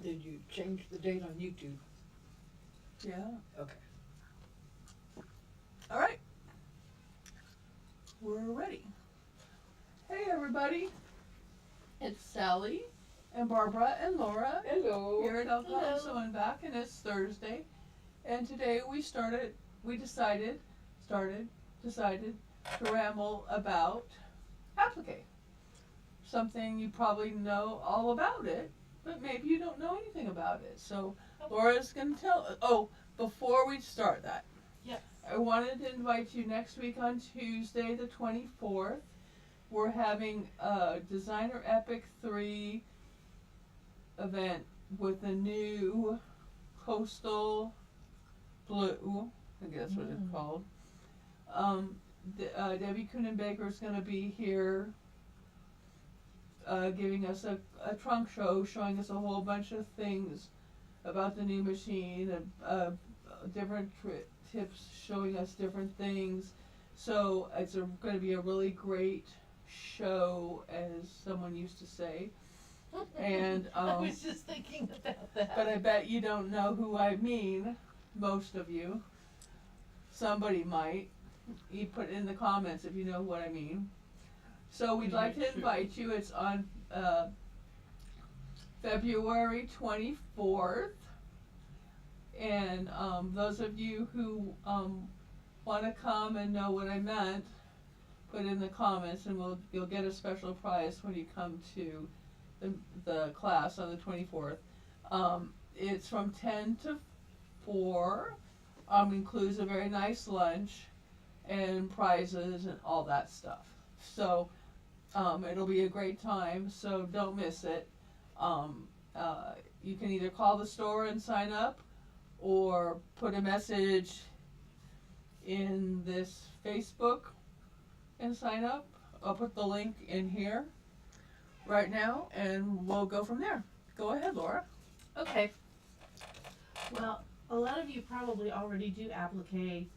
did you change the date on YouTube? Yeah. Okay. All right. We're ready. Hey everybody, it's Sally and Barbara and Laura Hello. here at Alcohol Hello. Sewing Back, and it's Thursday. And today we decided to ramble about applique. Something you probably know all about it, but maybe you don't know anything about it. So Laura's gonna tell. Oh, before we start that, Yes. I wanted to invite you next week on Tuesday, the 24th. We're having a Designer Epic 3 event with a new coastal blue. I guess what it's called. Debbie Kuhnenbaker is going to be here giving us a trunk show, showing us a whole bunch of things about the new machine, different tips, showing us different things. So it's going to be a really great show, as someone used to say. And I was just thinking about that. but I bet you don't know who I mean, most of you. Somebody might. You put in the comments if you know what I mean. So we'd like to invite you. It's on February 24th. And those of you who want to come and know what I meant, put in the comments, and you'll get a special prize when you come to the class on the 24th. It's from 10 to 4. Includes a very nice lunch and prizes and all that stuff. So it'll be a great time, so don't miss it. You can either call the store and sign up, or put a message in this Facebook and sign up. I'll put the link in here right now, and we'll go from there. Go ahead, Laura. Okay. Well, a lot of you probably already do applique,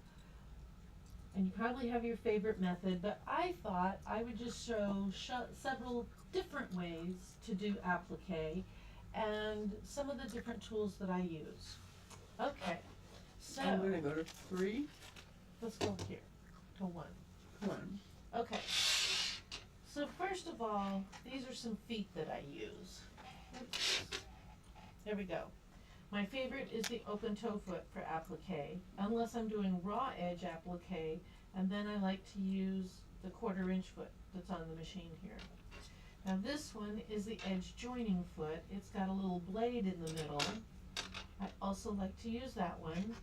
and you probably have your favorite method, but I thought I would just show several different ways to do applique and some of the different tools that I use. Okay, so I'm gonna go to 3, let's go here to 1. 1. Okay, so first of all, these are some feet that I use. Oops. There we go. My favorite is the open toe foot for applique, unless I'm doing raw edge applique, and then I like to use the 1/4 inch foot that's on the machine here. Now this one is the edge joining foot. It's got a little blade in the middle. I also like to use that one.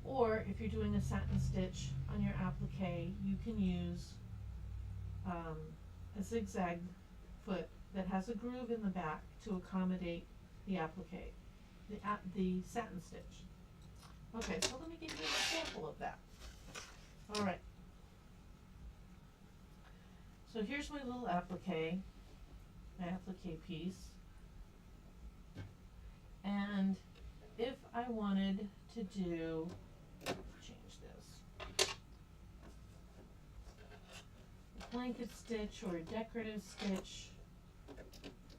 Or if you're doing a satin stitch on your applique, you can use a zigzag foot that has a groove in the back to accommodate the applique, the satin stitch. Okay, so let me give you an example of that. Alright. So here's my little applique piece. And if I wanted to do, change this, a blanket stitch or a decorative stitch, or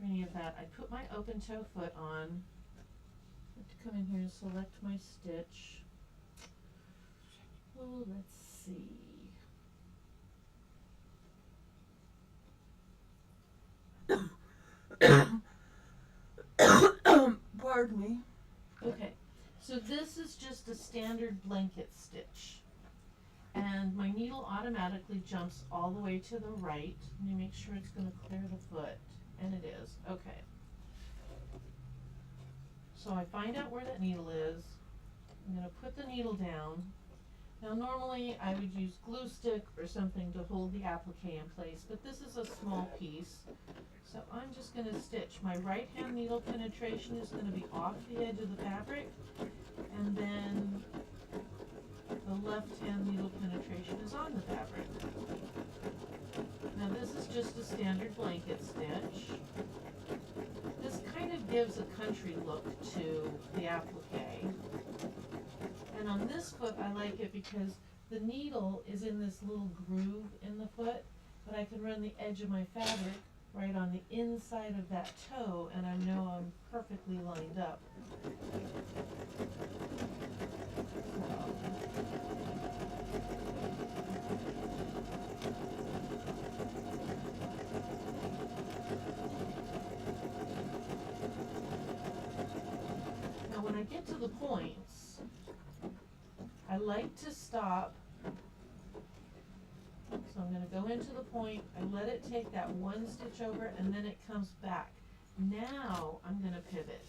any of that, I put my open toe foot on. I have to come in here and select my stitch. Oh, let's see. Pardon me. Okay, so this is just a standard blanket stitch. And my needle automatically jumps all the way to the right. Let me make sure it's going to clear the foot. And it is. Okay. So I find out where that needle is. I'm going to put the needle down. Now normally I would use glue stick or something to hold the applique in place, but this is a small piece. So I'm just going to stitch. My right hand needle penetration is going to be off the edge of the fabric, and then the left hand needle penetration is on the fabric. Now this is just a standard blanket stitch. This kind of gives a country look to the applique. And on this foot I like it because the needle is in this little groove in the foot, but I can run the edge of my fabric right on the inside of that toe, and I know I'm perfectly lined up. Now when I get to the points, I like to stop. So I'm gonna go into the point, I let it take that one stitch over, and then it comes back. Now I'm gonna pivot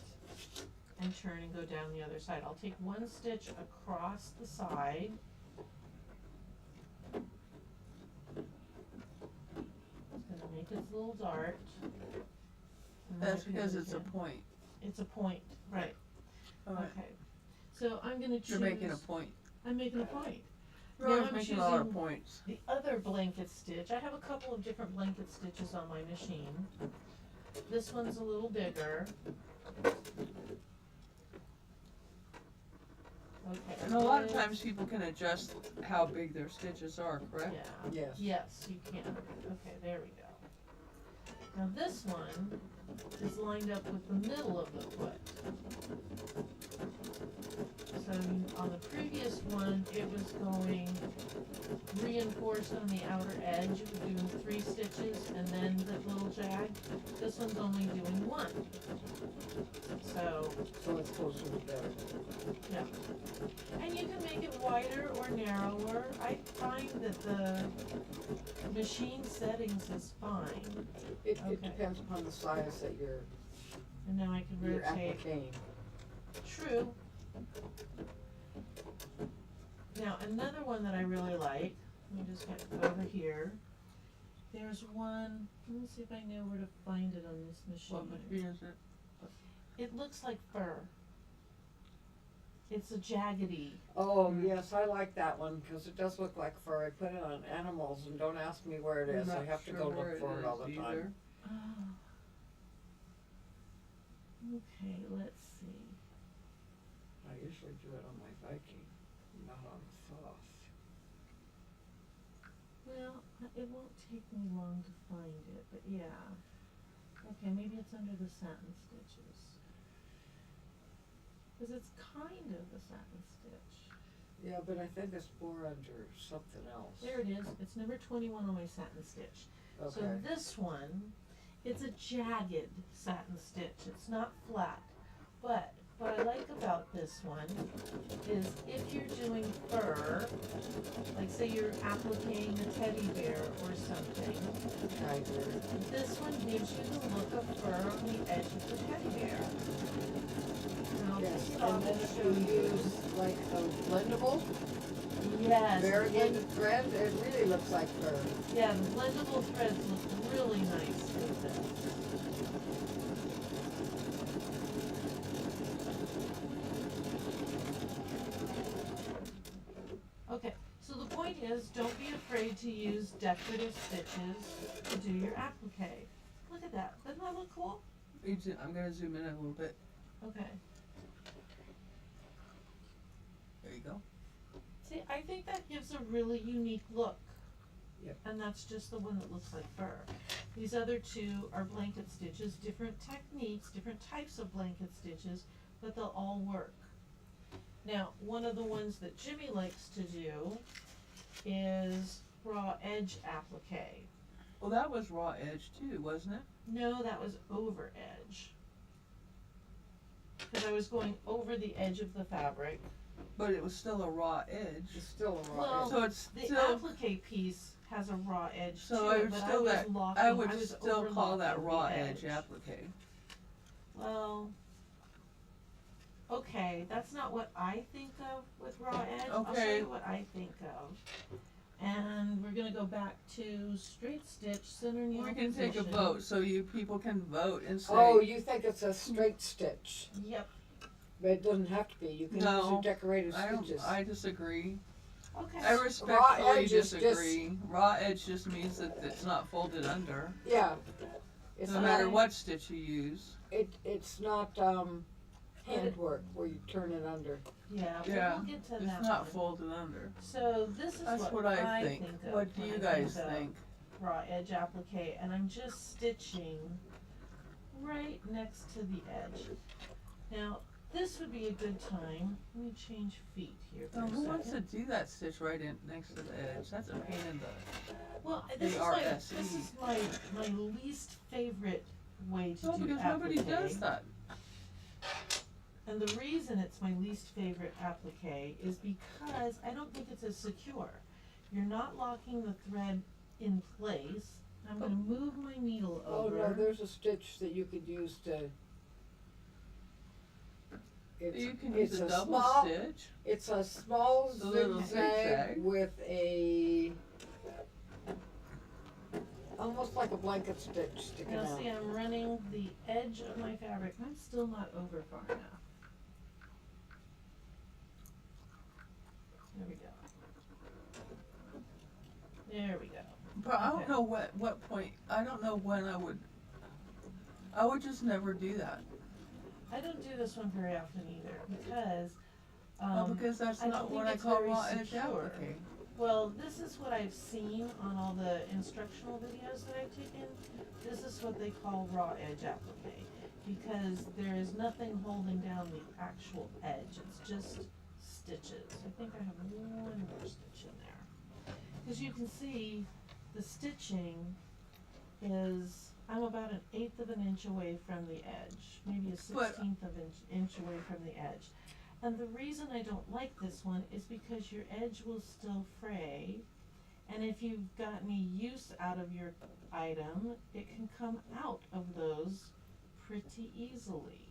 and turn and go down the other side. I'll take one stitch across the side. It's gonna make its little dart. and then I That's because pivot it's a again. point. It's a point, right, Alright, okay. So I'm gonna choose. you're making a point. I'm making a point. You're Now always I'm making a lot of choosing points. The other blanket stitch, I have a couple of different blanket stitches on my machine. This one's a little bigger. Okay. And a lot of this- times people can adjust how big their stitches are, correct? Yeah, Yes. yes, you can. Okay, there we go. Now this one is lined up with the middle of the foot. So on the previous one, it was going reinforced on the outer edge, it was doing 3 stitches and then the little jag. This one's only doing 1. So, So it's closer to better. yeah. And you can make it wider or narrower. I find that the machine settings is fine. It Okay. depends upon the size that you're And now I can rotate. appliquing. True. Now, another one that I really like, let me just get over here. There's one, let me see if I know where to find it on this What machine. machine is it? It looks like fur. It's a jaggedy. Oh, yes, I like that one, cause it does look like fur. I put it on animals and don't ask me where it is. I I'm not have to sure go where look for it all the is time. either. Oh. Okay, let's see. I usually do it on my Viking, not on the Thoth. Well, it won't take me long to find it, but yeah. Okay, maybe it's under the satin stitches. Cause it's kind of a satin stitch. Yeah, but I think it's more under something else. There it is, it's number 21 on my satin stitch. So Okay. this one, it's a jagged satin stitch, it's not flat. But what I like about this one is if you're doing fur, like say you're appliquing a teddy bear or something, Tiger. this one gives you the look of fur on the edge of the teddy bear. And I'll Yes, take it and off then and if show you you. use like a blendable, Yes, variegated thread, it really looks like fur. yeah, the blendable threads look really nice with this. Okay, so the point is, don't be afraid to use decorative stitches to do your applique. Look at that, doesn't that look cool? I'm gonna zoom in a little bit. Okay, There you go. see, I think that gives a really unique look. Yep. And that's just the one that looks like fur. These other two are blanket stitches, different techniques, different types of blanket stitches, but they'll all work. Now, one of the ones that Jimmy likes to do is raw edge applique. Well, that was raw edge too, wasn't it? No, that was over edge. Cause I was going over the edge of the fabric. But it was still a raw edge. It's still a raw Well, edge. So it's The still, applique piece has a raw edge so to I it, would but I still was that, locking, I I would was still call that overlocking raw the edge applique. Well, okay, that's not what I think of with raw edge. I'll show Okay. you what I think of. And we're gonna go back to straight stitch, center needle We can take a position. vote, so you people can vote and say. Oh, you think it's a straight stitch, Yep, but it doesn't have to be. You can use No, your decorated I stitches. don't, I disagree. okay. I respectfully edge is just- disagree. Raw edge just means that it's not folded under, Yeah. It's no not, matter what stitch you use. it's not, handwork where you turn it under. Yeah, but Yeah, we'll get to It's that not one. folded under. So this is That's what what I think. of What do when you I guys of think? raw edge applique, and I'm just stitching right next to the edge. Now, this would be a good time, let me change feet here for Now, a who wants to second. do that stitch right in next to the edge? That's a pain in the. Well, this ARSE. is my least favorite way to No, do because nobody applique. does that. And the reason it's my least favorite applique is because I don't think it's as secure. You're not locking the thread in place. I'm gonna move my needle Oh, over. no, there's a stitch that you could use to. You can use a a double small, stitch. It's a small The little zigzag zigzag. with a, almost like a blanket stitch sticking Now out. see, I'm running the edge of my fabric. I'm still not over far enough. There we go. There we go. But I don't Okay. know what point. I don't know when I would just never do that. I don't do this one very often either because Because that's I don't not what think I it's call very raw edge secure. applique. well, this is what I've seen on all the instructional videos that I've taken. This is what they call raw edge applique because there is nothing holding down the actual edge. It's just stitches. I think I have one more stitch in there. Because you can see the stitching is, I'm about 1/8 of an inch away from the edge, maybe a 1/16 of an inch away from the edge. And the reason I don't like this one is because your edge will still fray, and if you've got any use out of your item, it can come out of those pretty easily.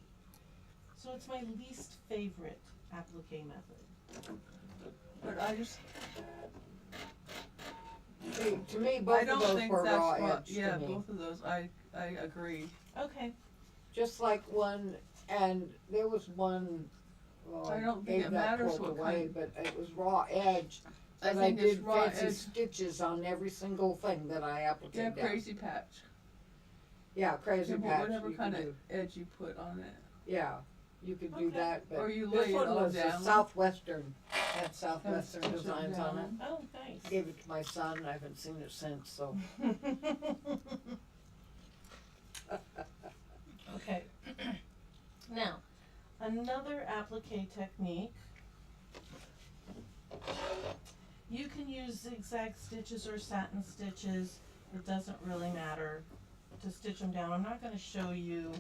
So it's my least favorite applique method. But I just. See, to me, I both of don't those think were that's raw raw. edge Yeah, to me. both of those. I agree. Okay. Just like one, and there was one, well, I don't think gave it that matters quote what away, but it was raw edge. I And I think it's did raw fancy edge. stitches on every single thing that I appliqued Yeah, down. crazy patch. Yeah, crazy Yeah, patch. whatever you kind could of edge you put on it. do. Yeah, you could do Okay. that, but Or you this lay it one all was a down. Southwestern, had Southwestern Stitch it designs on it. down. Oh, nice. Gave it to my son, I haven't seen it since, so. Okay. Now, another applique technique. You can use zigzag stitches or satin stitches. It doesn't really matter to stitch them down. I'm not going to show you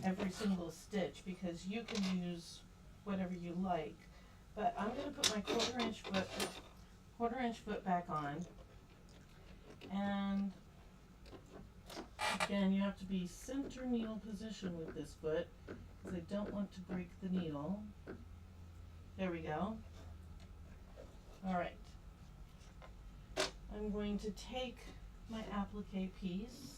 every single stitch because you can use whatever you like. But I'm going to put my quarter inch foot back on. And again, you have to be center needle position with this foot because I don't want to break the needle. There we go. Alright. I'm going to take my applique piece.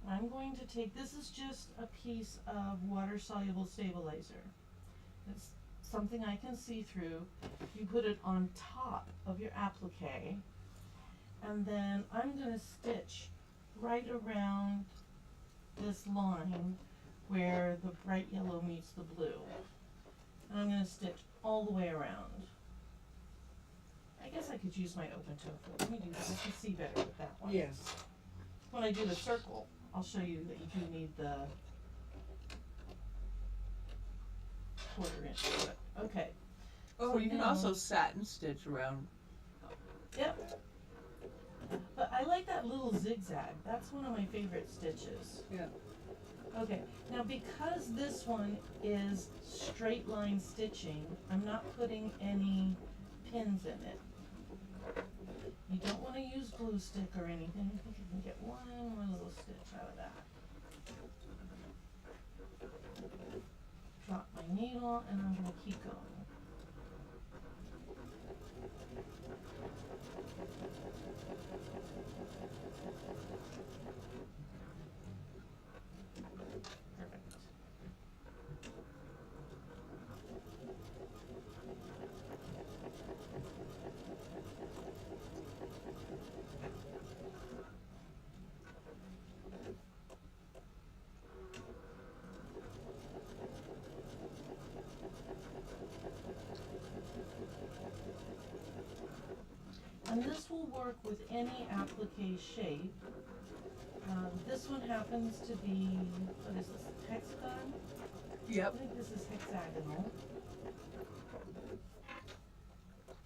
I'm going to take, this is just a piece of water soluble stabilizer. It's something I can see through. You put it on top of your applique, and then I'm going to stitch right around this line where the bright yellow meets the blue. And I'm going to stitch all the way around. I guess I could use my open toe foot. Let me do that. I can see better with that one. Yes. When I do the circle, I'll show you that you do need the quarter inch foot. Okay. Oh, So you can now- also satin stitch around. Yep. But I like that little zigzag. That's one of my favorite stitches. Yeah. Okay, now because this one is straight line stitching, I'm not putting any pins in it. You don't want to use glue stick or anything. I think you can get one more little stitch out of that. Drop my needle and I'm going to keep going. Perfect. And this will work with any applique shape. This one happens to be, what is this, hexagon? I Yep. think this is hexagonal.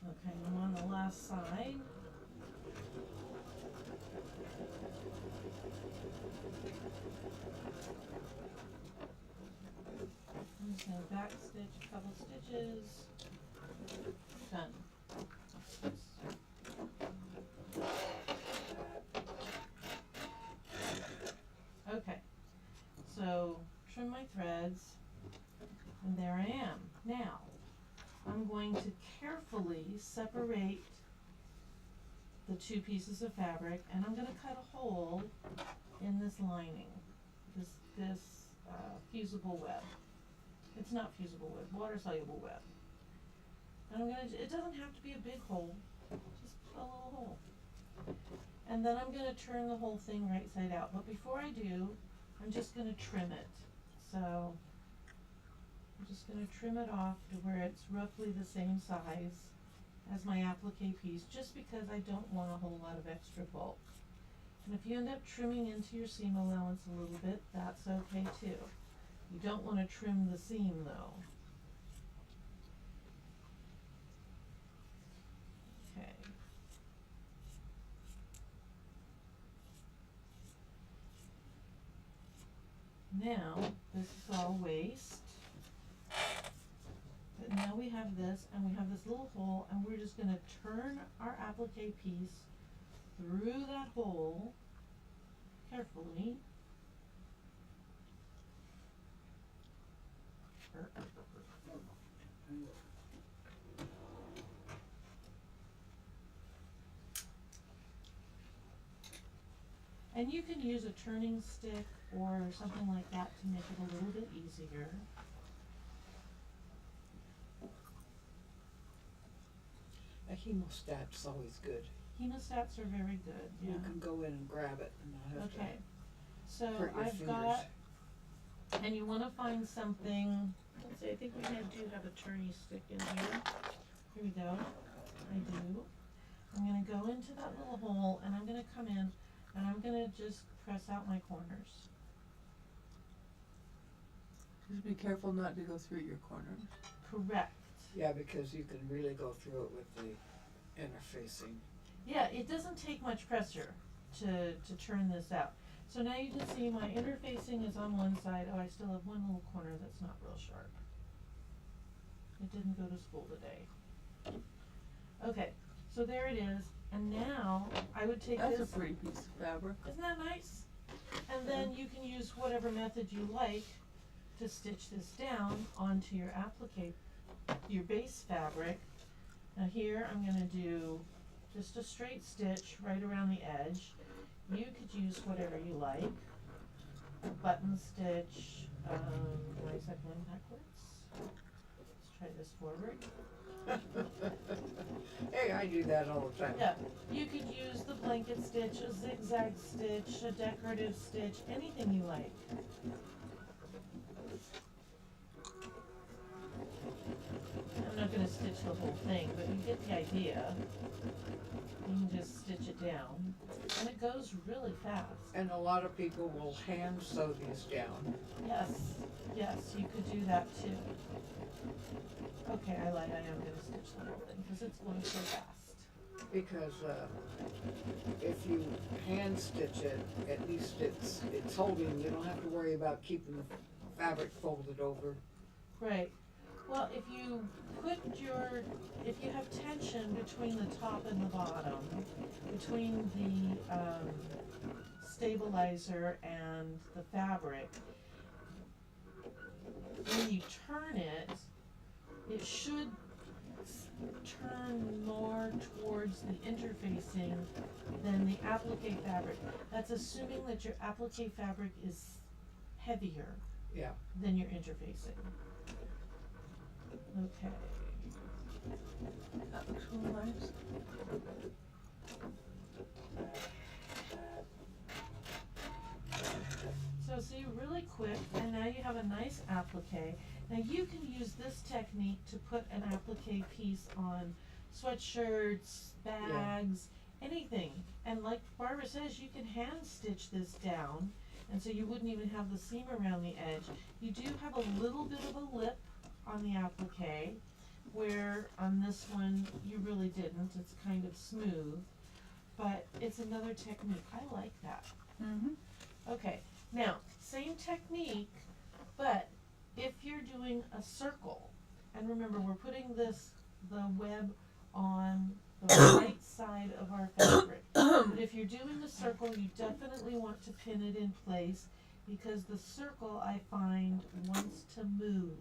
Okay, I'm on the last side. I'm just gonna back stitch a couple stitches. Done. Okay, so trim my threads, and there I am. Now, I'm going to carefully separate the two pieces of fabric, and I'm gonna cut a hole in this lining, this fusible web. It's not fusible web, water-soluble web. And I'm gonna, it doesn't have to be a big hole, just a little hole. And then I'm gonna turn the whole thing right side out, but before I do, I'm just gonna trim it. So, I'm just gonna trim it off to where it's roughly the same size as my applique piece, just because I don't want a whole lot of extra bulk. And if you end up trimming into your seam allowance a little bit, that's okay too. You don't wanna trim the seam though. Okay. Now, this is all waste. But now we have this, and we have this little hole, and we're just gonna turn our applique piece through that hole carefully. And you can use a turning stick or something like that to make it a little bit easier. A hemostat's always good. Hemostats are very good, yeah. You can go in and grab it and not have Okay, so to hurt your I've fingers. got, and you wanna find something, let's see, I think we do have a turning stick in here. Here we go, I do. I'm gonna go into that little hole, and I'm gonna come in, and I'm gonna just press out my corners. Just be careful not to go through your corners. Correct. Yeah, because you can really go through it with the interfacing. Yeah, it doesn't take much pressure to turn this out. So now you can see my interfacing is on one side. Oh, I still have one little corner that's not real sharp. It didn't go to school today. Okay, so there it is. And now I would take That's this. a pretty piece of fabric. Isn't that nice? And then you can use whatever method you like to stitch this down onto your applique, your base fabric. Now here I'm gonna do just a straight stitch right around the edge. You could use whatever you like. A button stitch, why is that going backwards? Let's try this forward. Hey, I do that all the time. Yeah, you could use the blanket stitch, a zigzag stitch, a decorative stitch, anything you like. I'm not gonna stitch the whole thing, but you get the idea. You can just stitch it down, and it goes really fast. And a lot of people will hand sew these down. Yes, yes, you could do that too. Okay, I am gonna stitch the whole thing, because it's going so fast. Because if you hand stitch it, at least it's holding. You don't have to worry about keeping the fabric folded over. Right. Well, if you have tension between the top and the bottom, between the stabilizer and the fabric, when you turn it, it should turn more towards the interfacing than the applique fabric. That's assuming that your applique fabric is heavier Yeah. than your interfacing. Okay. That looks real nice. So see, really quick, and now you have a nice applique. Now you can use this technique to put an applique piece on sweatshirts, bags, anything. And like Barbara says, you can hand stitch this down, and so you wouldn't even have the seam around the edge. You do have a little bit of a lip on the applique, where on this one you really didn't. It's kind of smooth, but it's another technique. I like that. Mm-hmm. Okay, now, same technique, but if you're doing a circle, and remember, we're putting the web on the right side of our fabric. But if you're doing a circle, you definitely want to pin it in place, because the circle, I find, wants to move.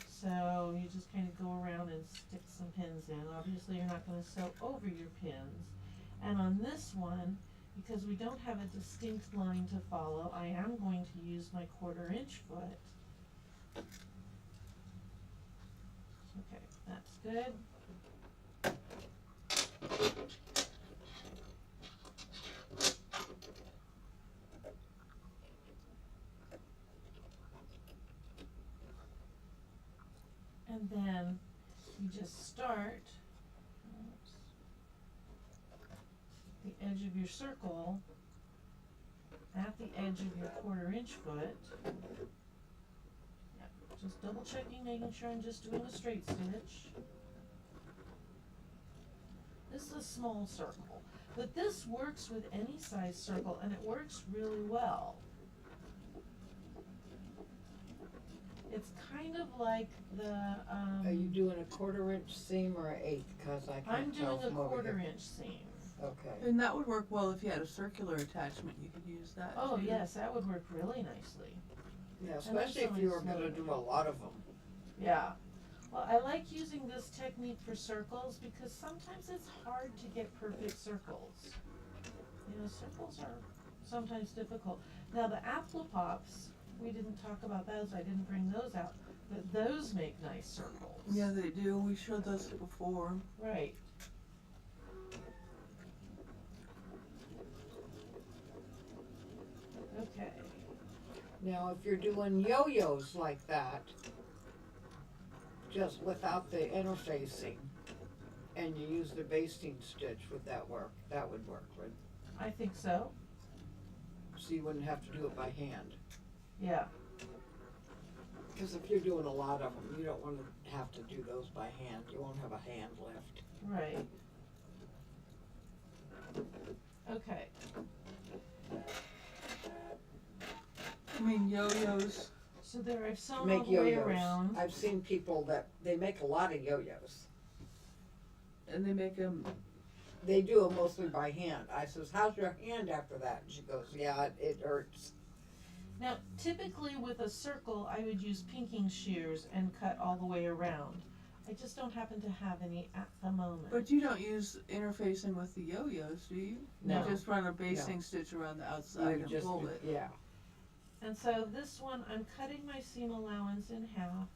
So you just kind of go around and stick some pins in. Obviously, you're not going to sew over your pins. And on this one, because we don't have a distinct line to follow, I am going to use my 1/4 inch foot. Okay, that's good. And then you just start the edge of your circle at the edge of your 1/4 inch foot. Yep, just double checking, making sure I'm just doing a straight stitch. This is a small circle, but this works with any size circle, and it works really well. It's kind of like the, Are you doing a 1/4 inch seam or an 1/8? Cause I I'm can't tell doing a from over 1/4 here. inch seam. Okay. And that would work well if you had a circular attachment. You could use that. Oh, too. yes, that would work really nicely. Yeah, that's especially if you were always gonna neat. do a lot of them. Yeah. Well, I like using this technique for circles because sometimes it's hard to get perfect circles. You know, circles are sometimes difficult. Now, the Applipops, we didn't talk about those. I didn't bring those out. But those make nice circles. Yeah, they do. We showed those before. Right. Okay. Now, if you're doing yo-yos like that, just without the interfacing, and you use the basting stitch, would that work? That would work, would, I think so. so you wouldn't have to do it by hand. Yeah. Cause if you're doing a lot of them, you don't wanna have to do those by hand, you won't have a hand left. Right. Okay. I mean, yo-yos. So there I've sewn all Make the way yo-yos. around. I've seen people that, they make a lot of yo-yos. And they make them. They do them mostly by hand. I says, how's your hand after that? And she goes, yeah, it hurts. Now, typically with a circle, I would use pinking shears and cut all the way around. I just don't happen to have any at the moment. But you don't use interfacing with the yo-yos, do you? No. You just run a basting stitch around the outside You and just pull do- it. Yeah. And so this one, I'm cutting my seam allowance in half,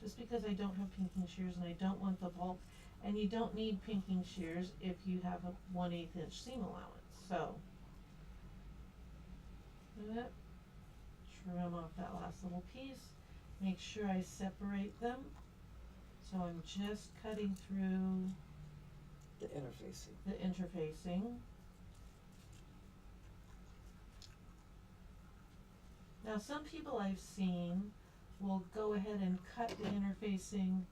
just because I don't have pinking shears and I don't want the bulk. And you don't need pinking shears if you have a 1/8 inch seam allowance, so. Trim off that last little piece, make sure I separate them. So I'm just cutting through The interfacing. the interfacing. Now, some people I've seen will go ahead and cut the interfacing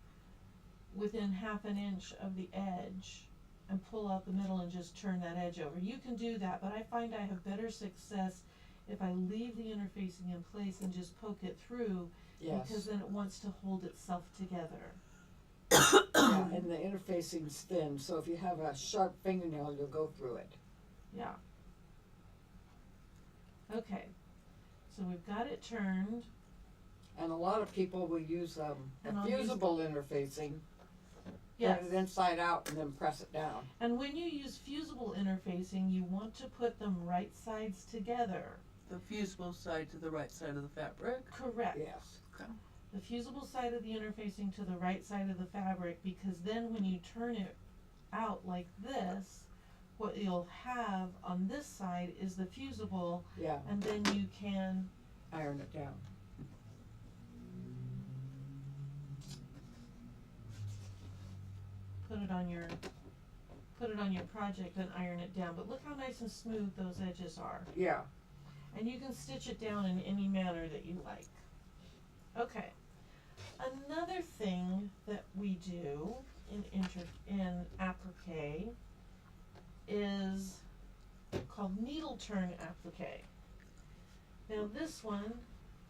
within 1/2 inch of the edge and pull out the middle and just turn that edge over. You can do that, but I find I have better success if I leave the interfacing in place and just poke it through, Yes. because then it wants to hold itself together. Yeah, and the interfacing's thin, so if you have a sharp fingernail, you'll go through it. Yeah. Okay, so we've got it turned. And a lot of people will use And a I'll use- fusible interfacing, Yes. turn it inside out and then press it down. And when you use fusible interfacing, you want to put them right sides together. The fusible side to the right side of the fabric. Correct. Yes. The fusible side of the interfacing to the right side of the fabric, because then when you turn it out like this, what you'll have on this side is the fusible, Yeah, and then you can, iron it down. put it on your project and iron it down, but look how nice and smooth those edges are. Yeah. And you can stitch it down in any manner that you like. Okay. Another thing that we do in applique is called needle turn applique. Now this one,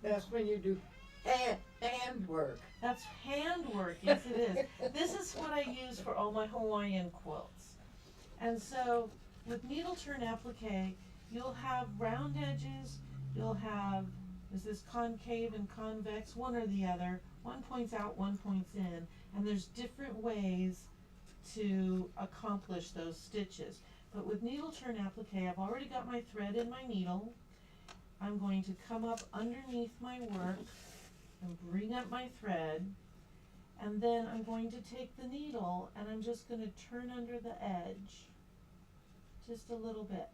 That's when you do hand work. that's handwork, yes it is. This is what I use for all my Hawaiian quilts. And so with needle turn applique, you'll have round edges, you'll have, is this concave and convex, one or the other, one points out, one points in, and there's different ways to accomplish those stitches. But with needle turn applique, I've already got my thread in my needle. I'm going to come up underneath my work and bring up my thread, and then I'm going to take the needle and I'm just going to turn under the edge just a little bit,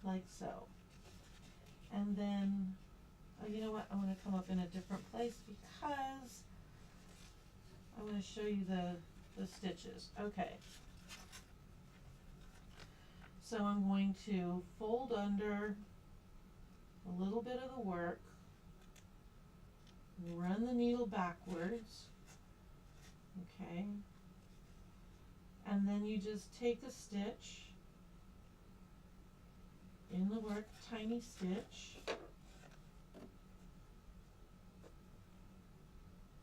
like so. And then, oh, you know what, I'm going to come up in a different place because I want to show you the stitches. Okay. So I'm going to fold under a little bit of the work, run the needle backwards, okay, and then you just take a stitch in the work, tiny stitch,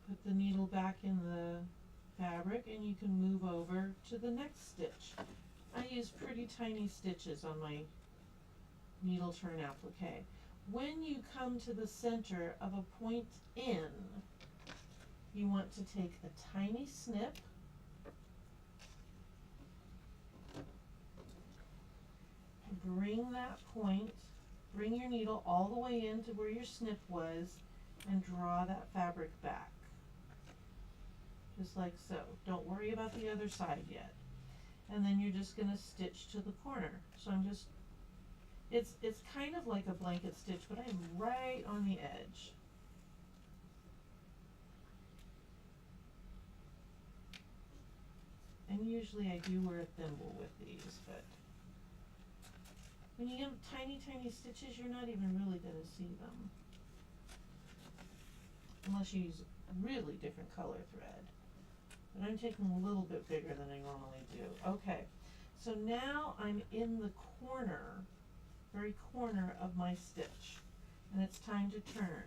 put the needle back in the fabric, and you can move over to the next stitch. I use pretty tiny stitches on my needle turn applique. When you come to the center of a point in, you want to take a tiny snip and bring that point, bring your needle all the way into where your snip was and draw that fabric back. Just like so. Don't worry about the other side yet. And then you're just going to stitch to the corner. So I'm just, it's kind of like a blanket stitch, but I'm right on the edge. And usually I do wear a thimble with these, but when you get tiny, tiny stitches, you're not even really going to see them. Unless you use really different color thread. But I'm taking a little bit bigger than I normally do. Okay, so now I'm in the corner, very corner of my stitch, and it's time to turn.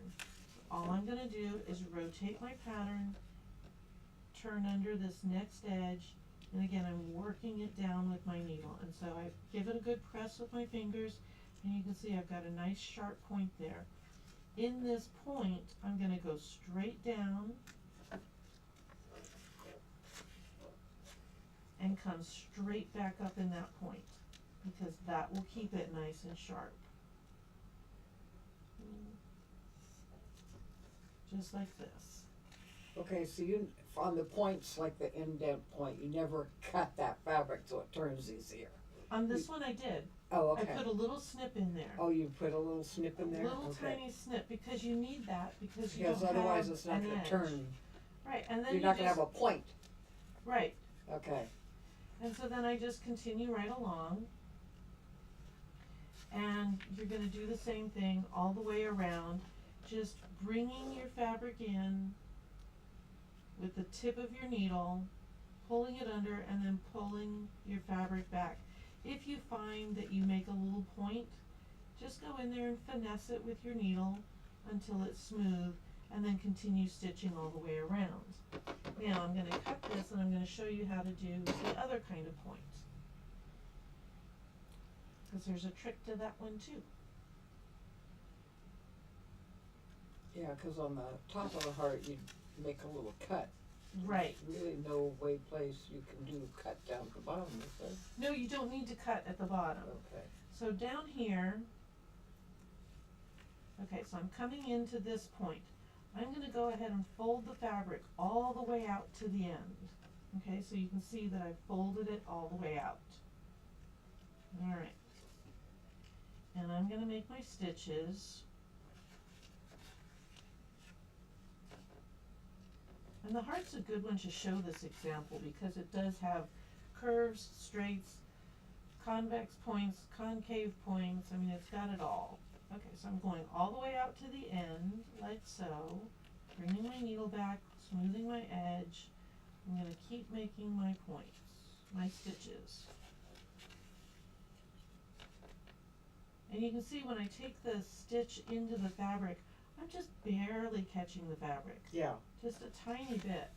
All I'm going to do is rotate my pattern, turn under this next edge, and again I'm working it down with my needle. And so I give it a good press with my fingers, and you can see I've got a nice sharp point there. In this point, I'm going to go straight down and come straight back up in that point, because that will keep it nice and sharp. Just like this. Okay, so you, on the points, like the indent point, you never cut that fabric so it turns easier. On this one I did. Oh, okay. I put a little snip in there. Oh, you put a little snip in there? A little Okay. tiny snip, because you need that, because you Because don't otherwise have it's not an gonna edge. turn. Right, and then You're you not gonna just, have a point. right, Okay. and so then I just continue right along, and you're gonna do the same thing all the way around, just bringing your fabric in with the tip of your needle, pulling it under, and then pulling your fabric back. If you find that you make a little point, just go in there and finesse it with your needle until it's smooth, and then continue stitching all the way around. Now I'm going to cut this and I'm going to show you how to do the other kind of point, because there's a trick to that one too. Yeah, because on the top of the heart, you make a little cut. Right. There's really no place you can do cut down at the bottom, is there? No, you don't need to cut at the bottom. Okay. So down here, okay, so I'm coming into this point. I'm going to go ahead and fold the fabric all the way out to the end. Okay, so you can see that I've folded it all the way out. Alright. And I'm going to make my stitches. And the heart's a good one to show this example because it does have curves, straights, convex points, concave points. I mean, it's got it all. Okay, so I'm going all the way out to the end, like so, bringing my needle back, smoothing my edge. I'm gonna keep making my points, my stitches. And you can see when I take the stitch into the fabric, I'm just barely catching the fabric. Yeah. Just a tiny bit.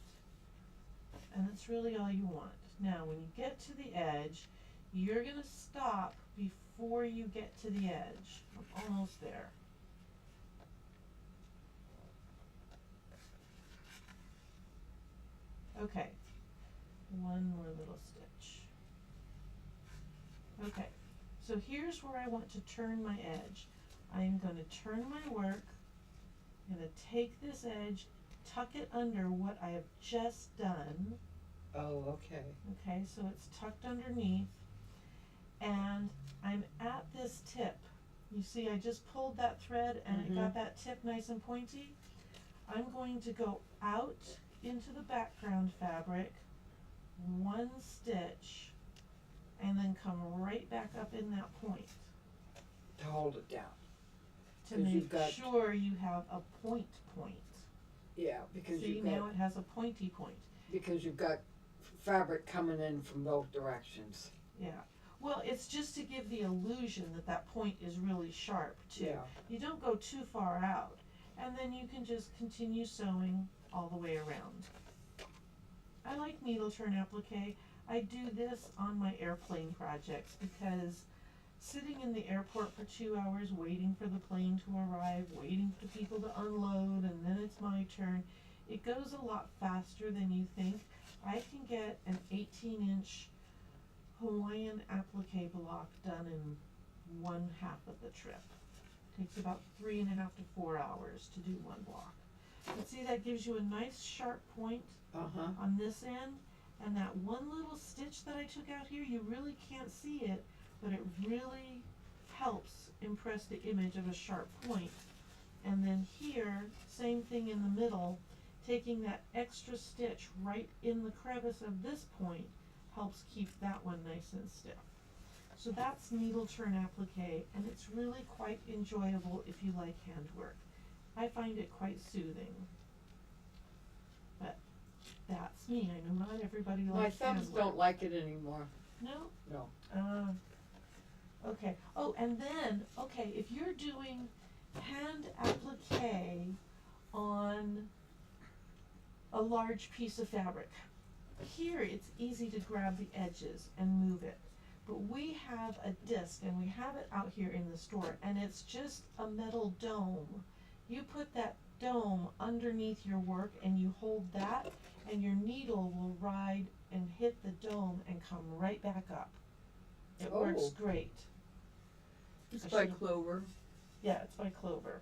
And that's really all you want. Now, when you get to the edge, you're gonna stop before you get to the edge. I'm almost there. Okay, one more little stitch. Okay, so here's where I want to turn my edge. I'm gonna turn my work, I'm gonna take this edge, tuck it under what I have just done. Oh, okay. Okay, so it's tucked underneath, and I'm at this tip. You see, I just pulled that thread and it got that tip nice and pointy. I'm going to go out into the background fabric, one stitch, and then come right back up in that point To hold it down. to 'Cause make you've got- sure you have a point. Yeah, because See, you've now got, it has a pointy point. because you've got fabric coming in from both directions. Yeah. Well, it's just to give the illusion that that point is really sharp too. Yeah. You don't go too far out, and then you can just continue sewing all the way around. I like needle turn applique. I do this on my airplane projects because sitting in the airport for 2 hours waiting for the plane to arrive, waiting for people to unload, and then it's my turn, it goes a lot faster than you think. I can get an 18-inch Hawaiian applique block done in 1/2 of the trip. Takes about 3.5 to 4 hours to do one block. But see, that gives you a nice sharp point on this end, and that one little stitch that I took out here, you really can't see it, but it really helps impress the image of a sharp point. And then here, same thing in the middle, taking that extra stitch right in the crevice of this point helps keep that one nice and stiff. So that's needle turn applique, and it's really quite enjoyable if you like handwork. I find it quite soothing. But that's me. I know not everybody My likes thumbs handwork. don't like it anymore. No? No. Okay. Oh, and then, okay, if you're doing hand applique on a large piece of fabric, here it's easy to grab the edges and move it. But we have a disc, and we have it out here in the store, and it's just a metal dome. You put that dome underneath your work and you hold that, and your needle will ride and hit the dome and come right back up. It works Oh. great. It's I by should've- Clover. Yeah, it's by Clover.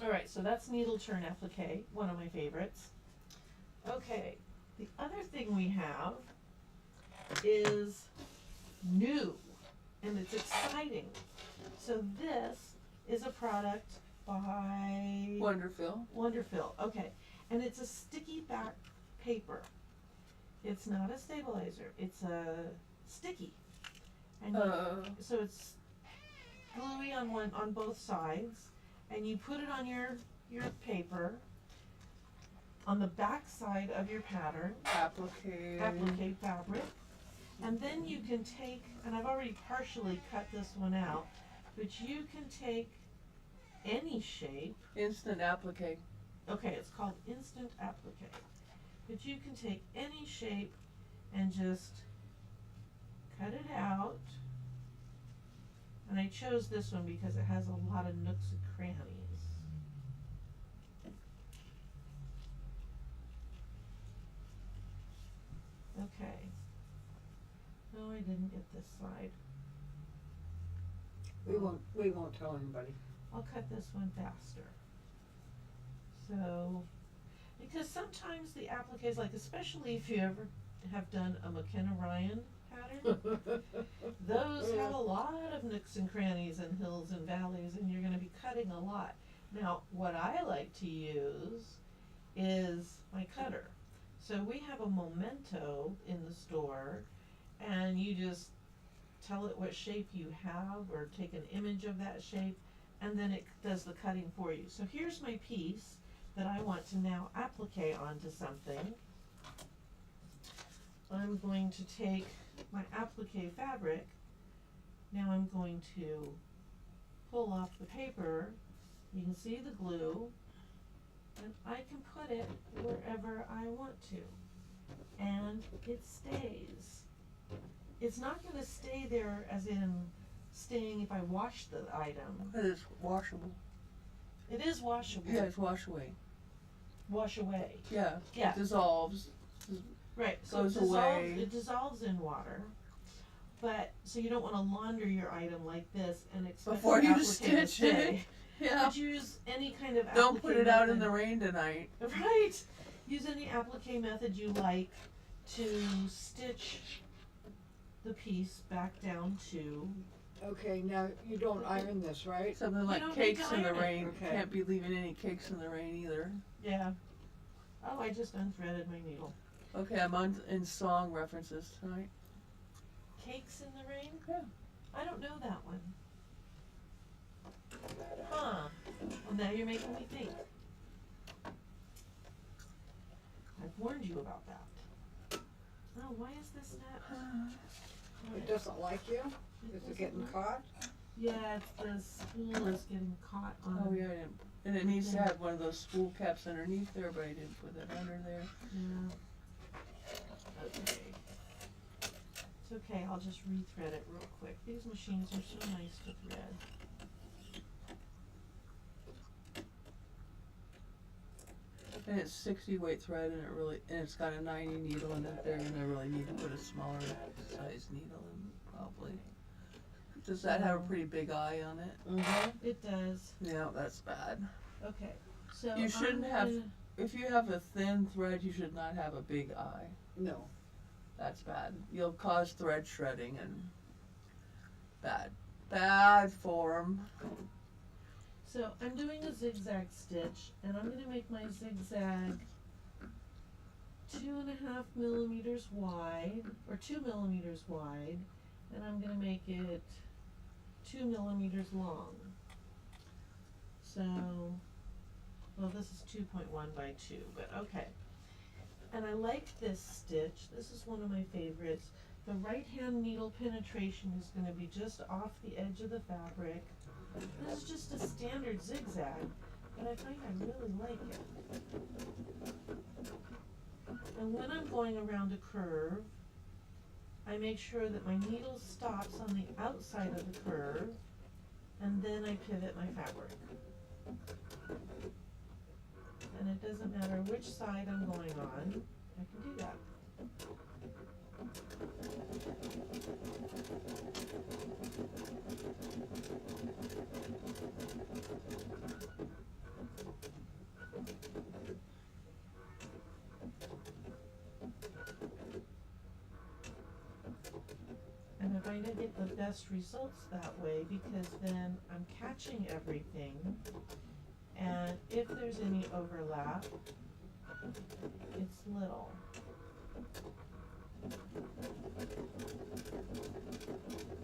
Alright, so that's needle turn applique, one of my favorites. Okay, the other thing we have is new, and it's exciting. So this is a product by Wonderful, okay. And it's a sticky back paper. It's not a stabilizer, it's a sticky. And so it's gluey on both sides, and you put it on your paper on the back side of your pattern, applique fabric, and then you can take, and I've already partially cut this one out, but you can take any shape. Instant applique. Okay, it's called instant applique, but you can take any shape and just cut it out. And I chose this one because it has a lot of nooks and crannies. Okay. No, I didn't get this side. We won't tell anybody. I'll cut this one faster. So, because sometimes the appliques, like especially if you ever have done a McKenna Ryan pattern, those have a lot of nooks and crannies and hills and valleys, and you're gonna be cutting a lot. Now, what I like to use is my cutter. So we have a memento in the store, and you just tell it what shape you have or take an image of that shape, and then it does the cutting for you. So here's my piece that I want to now applique onto something. I'm going to take my applique fabric. Now I'm going to pull off the paper. You can see the glue, and I can put it wherever I want to, and it stays. It's not going to stay there as in staying if I wash the item. It's washable. It is washable. Yeah, it's wash away. Wash away. Yeah. Yeah. It dissolves. Right. So Goes it dissolves, away. it dissolves in water. But so you don't want to launder your item like this and expect Before the you applique to stitch it. stay. Yeah. But use any kind of Don't put applique it out in method. the rain tonight. Right. Use any applique method you like to stitch the piece back down to. Okay, now you don't iron this, right? Something like don't need cakes to in the iron it. rain. Okay. Can't be leaving any cakes in the rain either. Yeah. Oh, I just unthreaded my needle. Okay, I'm on in song references tonight. Cakes in the rain? Yeah. I don't know that one. Huh. Well, now you're making me think. I've warned you about that. Oh, why is this not? It doesn't like you? Is it getting caught? Yeah, it's the spool is getting caught on. Oh yeah, and it needs to have one of those spool caps underneath there, but I didn't put it under there. Yeah. Okay. It's okay, I'll just rethread it real quick. These machines are so nice to thread. And it's 60 weight thread, and it's got a 90 needle in it there, and I really need to put a smaller size needle in, probably. Does that have a pretty big eye on it? Mm-hmm. It does. Yeah, that's bad. Okay. So You shouldn't I'm have- gonna- If you have a thin thread, you should not have a big eye. No. That's bad. You'll cause thread shredding and bad form. So I'm doing a zigzag stitch, and I'm gonna make my zigzag 2.5 millimeters wide, or 2 millimeters wide, and I'm gonna make it 2 millimeters long. So, well, this is 2.1 by 2, but okay. And I like this stitch. This is one of my favorites. The right hand needle penetration is gonna be just off the edge of the fabric. This is just a standard zigzag, but I find I really like it. And when I'm going around a curve, I make sure that my needle stops on the outside of the curve, and then I pivot my fabric. And it doesn't matter which side I'm going on, I can do that. And I find I get the best results that way because then I'm catching everything, and if there's any overlap, it's little.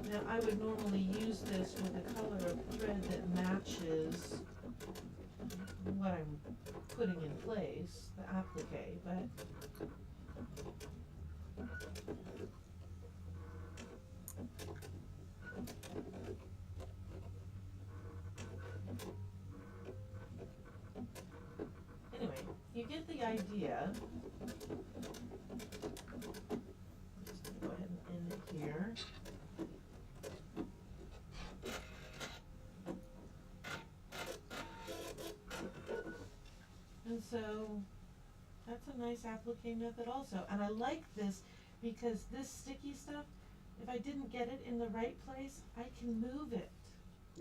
Now I would normally use this with a color of thread that matches what I'm putting in place, the applique, but anyway, you get the idea. Just gonna go ahead and end it here. And so that's a nice applique method also. And I like this because this sticky stuff, if I didn't get it in the right place, I can move it.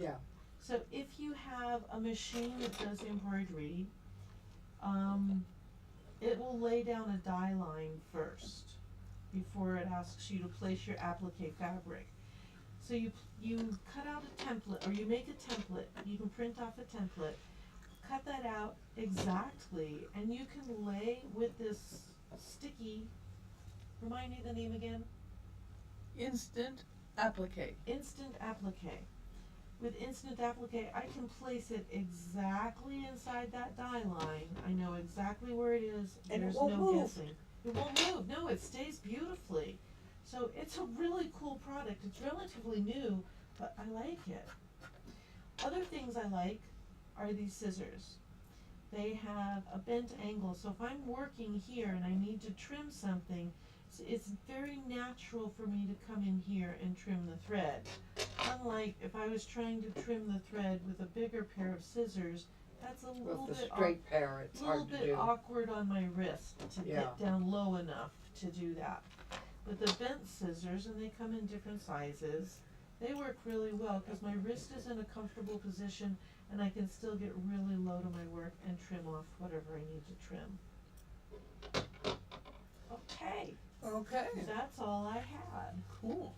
Yeah. So if you have a machine that does embroidery, it will lay down a die line first before it asks you to place your applique fabric. So you cut out a template, or you make a template, you can print off a template, cut that out exactly, and you can lay with this sticky, remind me the name again? Instant Applique. Instant Applique. With Instant Applique, I can place it exactly inside that die line. I know exactly where it is. And it There's won't no move. guessing. It won't move. No, it stays beautifully. So it's a really cool product. It's relatively new, but I like it. Other things I like are these scissors. They have a bent angle, so if I'm working here and I need to trim something, it's very natural for me to come in here and trim the thread. Unlike if I was trying to trim the thread with a bigger pair of scissors, that's a little With the bit straight pair, it's hard to do. awkward on my wrist to Yeah. get down low enough to do that. But the bent scissors, and they come in different sizes, they work really well because my wrist is in a comfortable position and I can still get really low to my work and trim off whatever I need to trim. Okay, Okay, that's all I had. cool.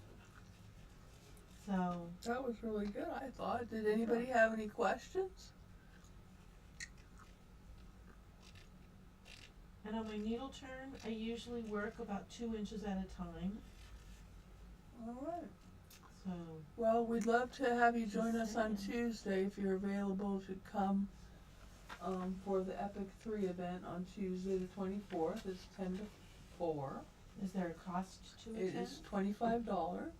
So, That was really good, I thought. Did anybody have any questions? and on my needle turn, I usually work about 2 inches at a time. All right. So, Well, we'd love to have you join us on Just Tuesday if you're available to come for the Epic 3 event on Tuesday the 24th. It's 10 to 4. is there a cost to It attend? is $25.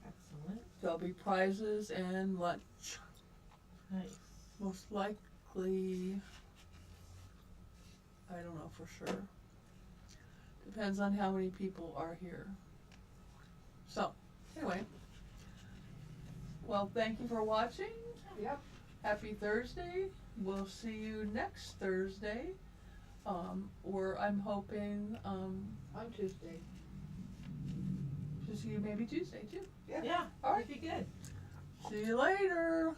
Excellent. There'll be prizes and lunch. Nice. Most likely, I don't know for sure. Depends on how many people are here. So, anyway. Well, thank you for watching. Yep. Happy Thursday. We'll see you next Thursday. Or I'm hoping On Tuesday. to see you maybe Tuesday too. Yeah. Yeah, All right. that'd be good. See you later.